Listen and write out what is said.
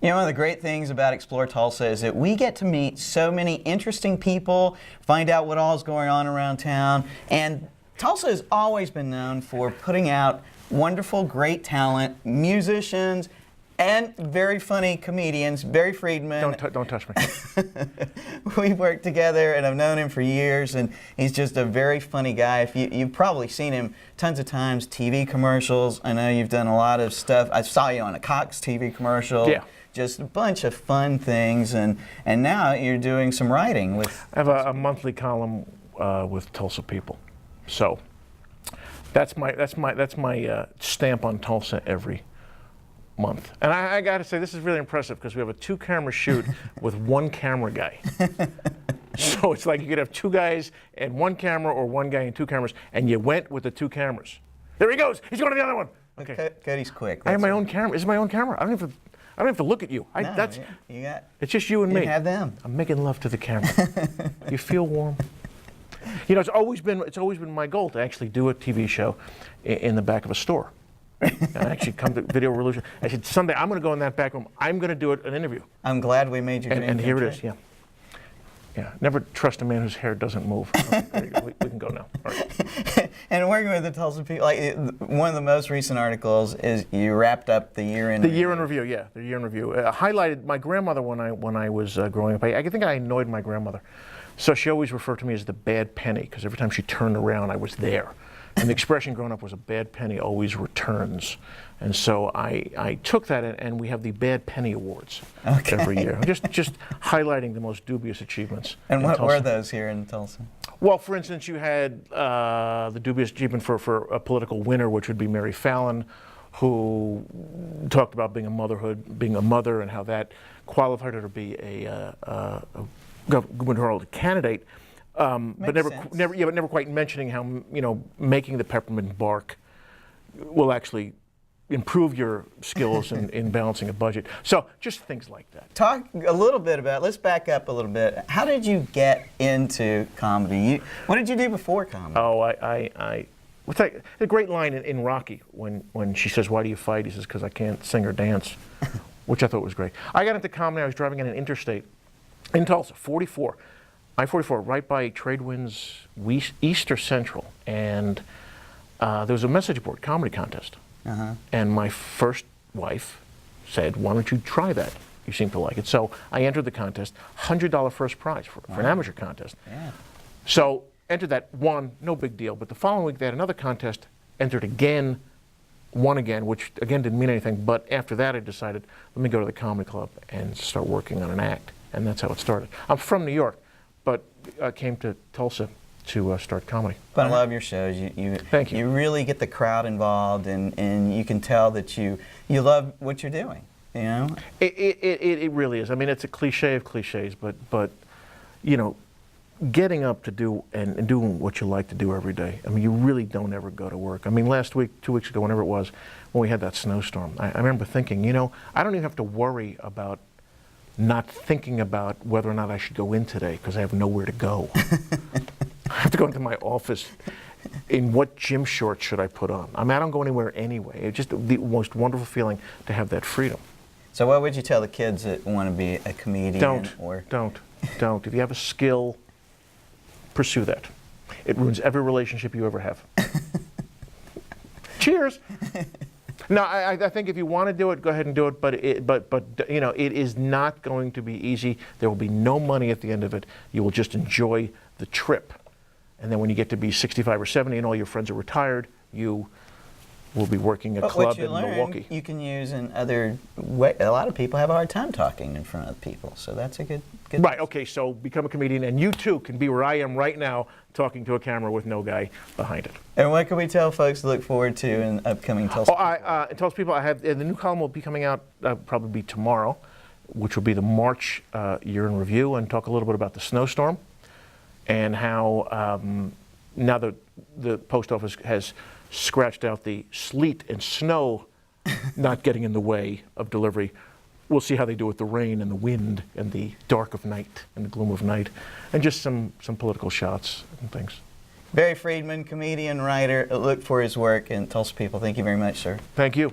You know, one of the great things about Explore Tulsa is that we get to meet so many interesting people, find out what all is going on around town, and Tulsa has always been known for putting out wonderful, great talent, musicians, and very funny comedians. Barry Friedman. Don't touch me. We've worked together, and I've known him for years, and he's just a very funny guy. If you've probably seen him tons of times, TV commercials. I know you've done a lot of stuff. I saw you on a Cox TV commercial. Yeah. Just a bunch of fun things, and now you're doing some writing with. I have a monthly column with Tulsa People, so that's my stamp on Tulsa every month. And I got to say, this is really impressive because we have a 2-camera shoot with 1 camera guy. So it's like you could have 2 guys and 1 camera, or 1 guy and 2 cameras, and you went with the 2 cameras. There he goes. He's going to the other one. Okay. Cody's quick. I have my own camera. This is my own camera. I don't have to look at you. It's just you and me. You have them. I'm making love to the camera. You feel warm? You know, it's always been my goal to actually do a TV show in the back of a store. And actually come to Video Revolution. I said, someday I'm going to go in that back room. I'm going to do an interview. I'm glad we made you dream. And here it is, yeah. Yeah, never trust a man whose hair doesn't move. There you go. We can go now. All right. And working with the Tulsa People, like one of the most recent articles is you wrapped up the year in. The year in review, yeah, the year in review. Highlighted my grandmother when I was growing up. I think I annoyed my grandmother, so she always referred to me as the bad penny because every time she turned around, I was there. And the expression growing up was a bad penny always returns. And so I took that, and we have the Bad Penny Awards every year. Just highlighting the most dubious achievements. And what were those here in Tulsa? Well, for instance, you had the dubious achievement for a political winner, which would be Mary Fallon, who talked about being a mother, and how that qualified her to be a gubernatorial candidate. But never quite mentioning how, you know, making the peppermint bark will actually improve your skills in balancing a budget. So just things like that. Talk a little bit about, let's back up a little bit. How did you get into comedy? What did you do before comedy? Oh, what's that? A great line in Rocky when she says, "Why do you fight?" He says, "Because I can't sing or dance," which I thought was great. I got into comedy. I was driving on an interstate in Tulsa, I-44, right by Tradewinds Easter Central, and there was a message board comedy contest. And my first wife said, "Why don't you try that? You seem to like it." So I entered the contest, $100 first prize for an amateur contest. Yeah. So entered that, won, no big deal. But the following week they had another contest, entered again, won again, which again didn't mean anything. But after that I decided, let me go to the comedy club and start working on an act. And that's how it started. I'm from New York, but I came to Tulsa to start comedy. But I love your shows. Thank you. You really get the crowd involved, and you can tell that you love what you're doing. You know. It really is. I mean, it's a cliche of cliches, but you know, getting up to do and doing what you like to do every day. I mean, you really don't ever go to work. I mean, last week, 2 weeks ago, whenever it was, when we had that snowstorm, I remember thinking, you know, I don't even have to worry about not thinking about whether or not I should go in today because I have nowhere to go. I have to go into my office. In what gym shorts should I put on? I mean, I don't go anywhere anyway. It's just the most wonderful feeling to have that freedom. So what would you tell the kids that want to be a comedian? Don't. If you have a skill, pursue that. It ruins every relationship you ever have. Cheers. No, I think if you want to do it, go ahead and do it. But you know, it is not going to be easy. There will be no money at the end of it. You will just enjoy the trip. And then when you get to be 65 or 70 and all your friends are retired, you will be working a club in Milwaukee. You can use in other ways. A lot of people have a hard time talking in front of people, so that's a good. Right. Okay. So become a comedian, and you too can be where I am right now, talking to a camera with no guy behind it. And what can we tell folks to look forward to in upcoming Tulsa? Tulsa People, I have the new column will be coming out probably tomorrow, which will be the March year in review, and talk a little bit about the snowstorm, and how now the post office has scratched out the sleet and snow not getting in the way of delivery. We'll see how they do with the rain and the wind and the dark of night and the gloom of night, and just some political shots and things. Barry Friedman, comedian, writer. Look for his work in Tulsa People. Thank you very much, sir. Thank you.